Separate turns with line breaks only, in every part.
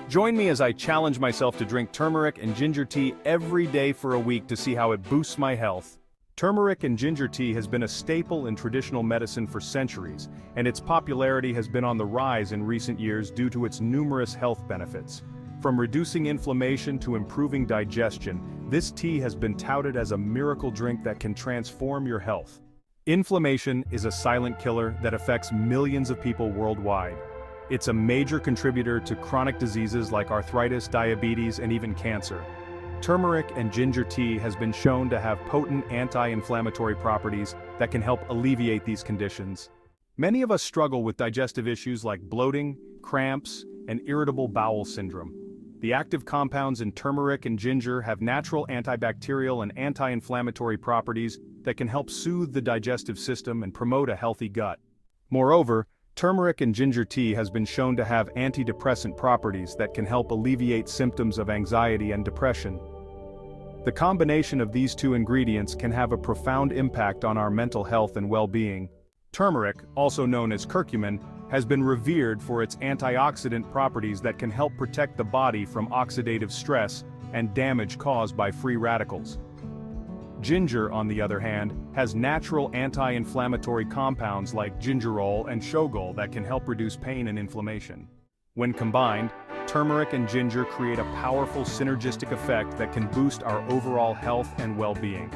Join me as I challenge myself to drink turmeric and ginger tea every day for a week to see how it boosts my health. Turmeric and ginger tea has been a staple in traditional medicine for centuries, and its popularity has been on the rise in recent years due to its numerous health benefits. From reducing inflammation to improving digestion, this tea has been touted as a miracle drink that can transform your health. Inflammation is a silent killer that affects millions of people worldwide. It's a major contributor to chronic diseases like arthritis, diabetes, and even cancer. Turmeric and ginger tea has been shown to have potent anti-inflammatory properties that can help alleviate these conditions. Many of us struggle with digestive issues like bloating, cramps, and irritable bowel syndrome. The active compounds in turmeric and ginger have natural antibacterial and anti-inflammatory properties that can help soothe the digestive system and promote a healthy gut. Moreover, turmeric and ginger tea has been shown to have antidepressant properties that can help alleviate symptoms of anxiety and depression. The combination of these two ingredients can have a profound impact on our mental health and well-being. Turmeric, also known as curcumin, has been revered for its antioxidant properties that can help protect the body from oxidative stress and damage caused by free radicals. Ginger, on the other hand, has natural anti-inflammatory compounds like gingerol and shogal that can help reduce pain and inflammation. When combined, turmeric and ginger create a powerful synergistic effect that can boost our overall health and well-being.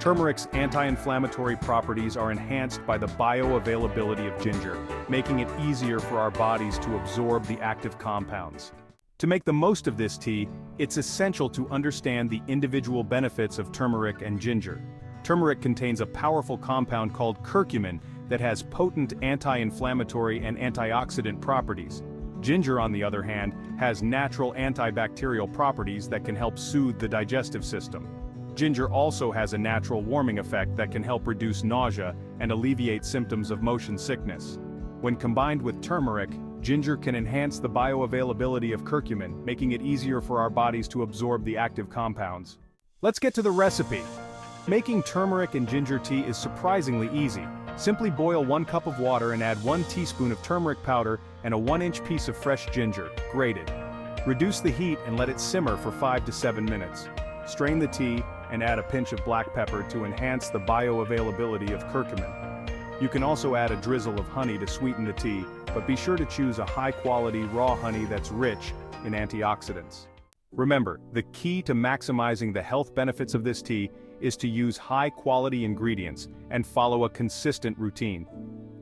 Turmeric's anti-inflammatory properties are enhanced by the bioavailability of ginger, making it easier for our bodies to absorb the active compounds. To make the most of this tea, it's essential to understand the individual benefits of turmeric and ginger. Turmeric contains a powerful compound called curcumin that has potent anti-inflammatory and antioxidant properties. Ginger, on the other hand, has natural antibacterial properties that can help soothe the digestive system. Ginger also has a natural warming effect that can help reduce nausea and alleviate symptoms of motion sickness. When combined with turmeric, ginger can enhance the bioavailability of curcumin, making it easier for our bodies to absorb the active compounds. Let's get to the recipe. Making turmeric and ginger tea is surprisingly easy. Simply boil 1 cup of water and add 1 teaspoon of turmeric powder and a 1-inch piece of fresh ginger, grated. Reduce the heat and let it simmer for 5 to 7 minutes. Strain the tea and add a pinch of black pepper to enhance the bioavailability of curcumin. You can also add a drizzle of honey to sweeten the tea, but be sure to choose a high-quality raw honey that's rich in antioxidants. Remember, the key to maximizing the health benefits of this tea is to use high-quality ingredients and follow a consistent routine.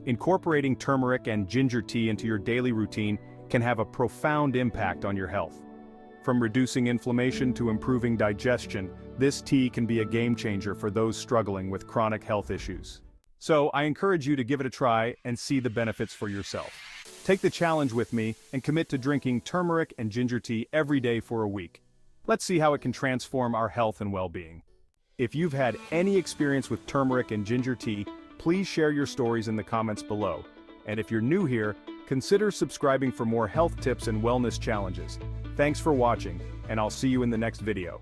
Incorporating turmeric and ginger tea into your daily routine can have a profound impact on your health. From reducing inflammation to improving digestion, this tea can be a game-changer for those struggling with chronic health issues. So, I encourage you to give it a try and see the benefits for yourself. Take the challenge with me and commit to drinking turmeric and ginger tea every day for a week. Let's see how it can transform our health and well-being. If you've had any experience with turmeric and ginger tea, please share your stories in the comments below. And if you're new here, consider subscribing for more health tips and wellness challenges. Thanks for watching, and I'll see you in the next video.